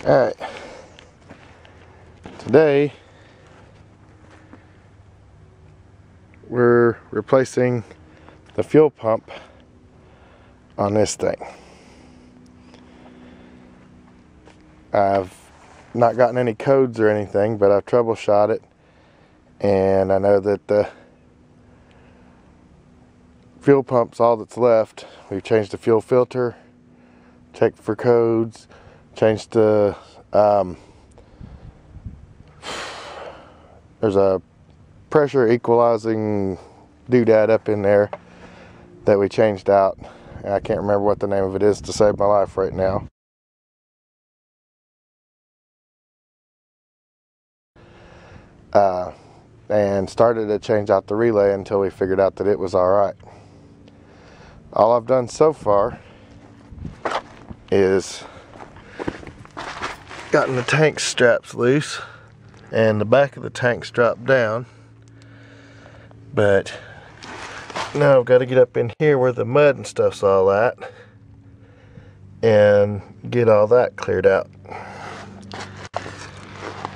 Alright, today we're replacing the fuel pump on this thing. I've not gotten any codes or anything, but I've troubleshot it, and I know that the fuel pump's all that's left. We've changed the fuel filter, checked for codes, changed the there's a pressure equalizing doodad up in there that we changed out. I can't remember what the name of it is to save my life right now. And started to change out the relay until we figured out that it was alright. All I've done so far is gotten the tank straps loose and the back of the tank's dropped down, but now I've got to get up in here where the mud and stuff's all at and get all that cleared out.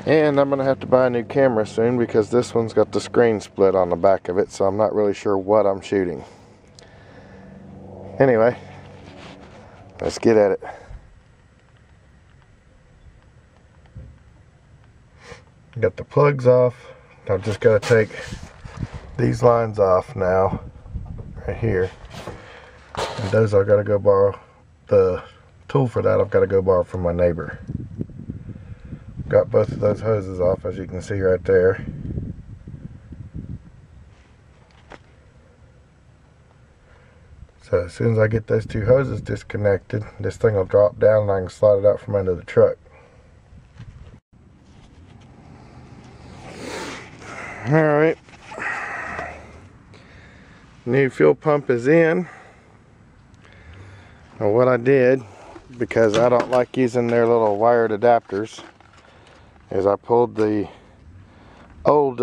And I'm gonna have to buy a new camera soon because this one's got the screen split on the back of it, so I'm not really sure what I'm shooting. Anyway, let's get at it. Got the plugs off. I've just got to take these lines off now, right here. And those I've got to go borrow. The tool for that I've got to go borrow from my neighbor. Got both of those hoses off, as you can see right there. So as soon as I get those two hoses disconnected, this thing will drop down and I can slide it out from under the truck. Alright, new fuel pump is in. Now what I did, because I don't like using their little wired adapters, is I pulled the old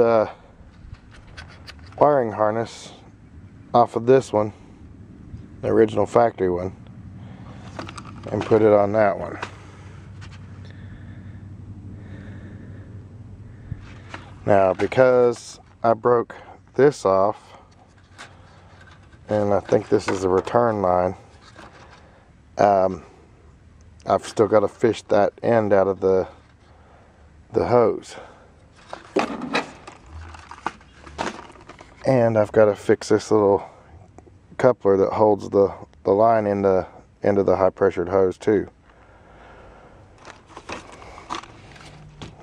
wiring harness off of this one, the original factory one, and put it on that one. Now, because I broke this off, and I think this is a return line, I've still got to fish that end out of the hose. And I've got to fix this little coupler that holds the line into the high pressured hose too.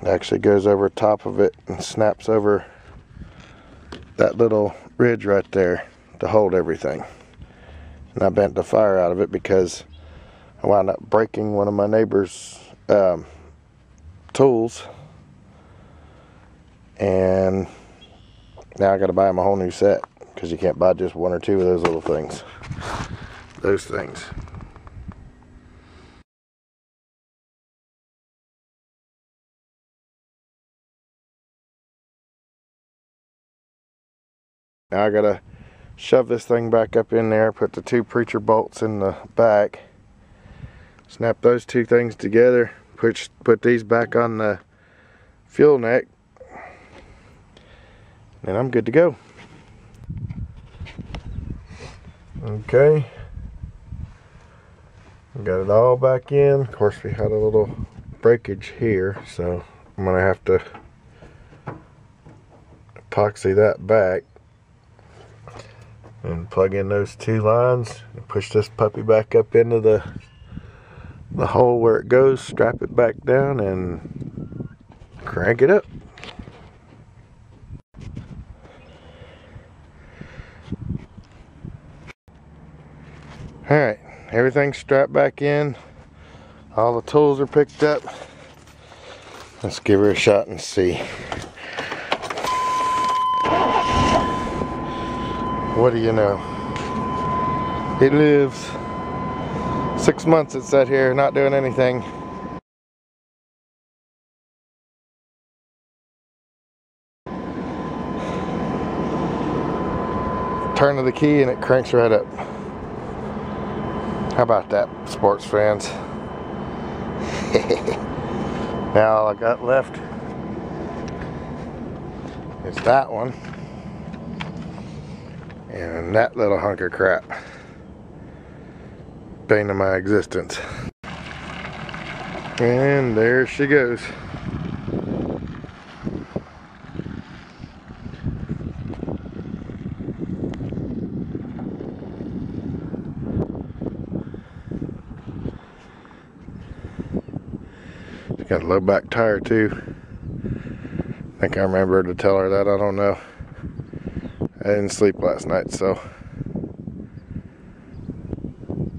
It actually goes over top of it and snaps over that little ridge right there to hold everything. And I bent the fire out of it because I wound up breaking one of my neighbor's tools, and now I got to buy him a whole new set because you can't buy just one or two of those little things. Those things. Now I gotta shove this thing back up in there, put the two preacher bolts in the back, snap those two things together, put these back on the fuel neck, and I'm good to go. Okay, got it all back in. Of course, we had a little breakage here, so I'm gonna have to epoxy that back and plug in those two lines and push this puppy back up into the hole where it goes, strap it back down, and crank it up. Alright, everything's strapped back in, all the tools are picked up. Let's give her a shot and see. What do you know? It lives. 6 months it sat here not doing anything. turn of the key and it cranks right up. How about that, sports fans? Now all I got left is that one and that little hunk of crap. Bane of my existence. And there she goes. Got a low back tire too. I think I remember to tell her that. I don't know. I didn't sleep last night, so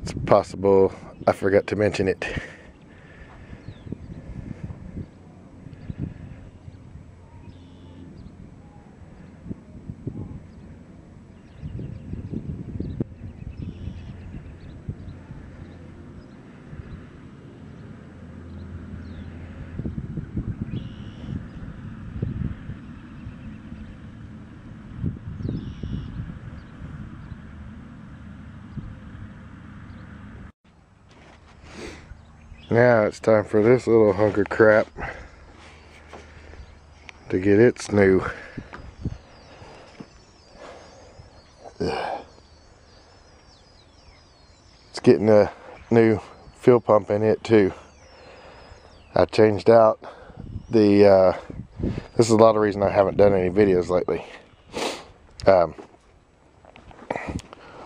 it's possible I forgot to mention it. Now it's time for this little hunk of crap to get its new it's getting a new fuel pump in it too. I changed out the this is a lot of reason I haven't done any videos lately.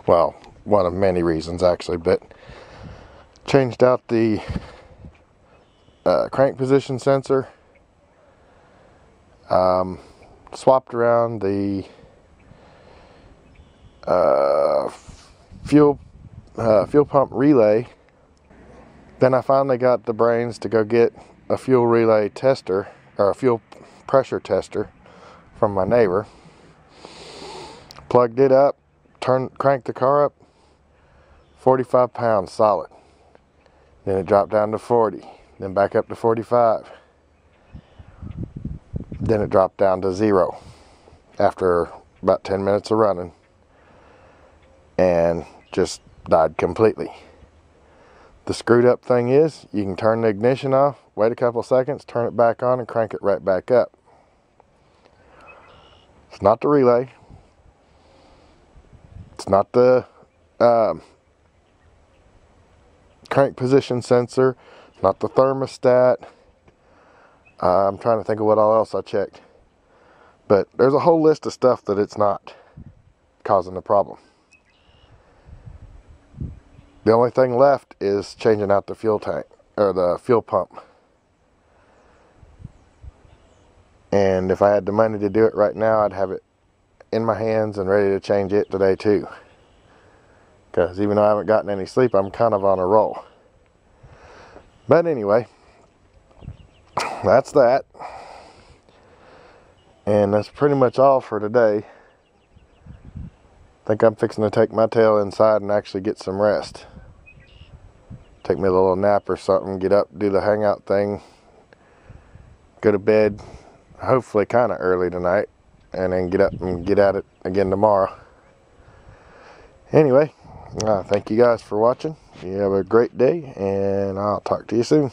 Well, one of many reasons actually, but changed out the crank position sensor, swapped around the fuel pump relay. Then I finally got the brains to go get a fuel relay tester, or a fuel pressure tester from my neighbor. Plugged it up, cranked the car up, 45 pounds solid. Then it dropped down to 40, then back up to 45. Then it dropped down to 0 after about 10 minutes of running and just died completely. The screwed up thing is you can turn the ignition off, wait a couple seconds, turn it back on and crank it right back up. It's not the relay. It's not the crank position sensor, not the thermostat. I'm trying to think of what all else I checked, but there's a whole list of stuff that it's not causing the problem. The only thing left is changing out the fuel tank, or the fuel pump. And if I had the money to do it right now, I'd have it in my hands and ready to change it today too. Because even though I haven't gotten any sleep, I'm kind of on a roll. But anyway, that's that. And that's pretty much all for today. I think I'm fixing to take my tail inside and actually get some rest. Take me a little nap or something, get up, do the hangout thing, go to bed, hopefully kind of early tonight, and then get up and get at it again tomorrow. Anyway, thank you guys for watching. You have a great day, and I'll talk to you soon.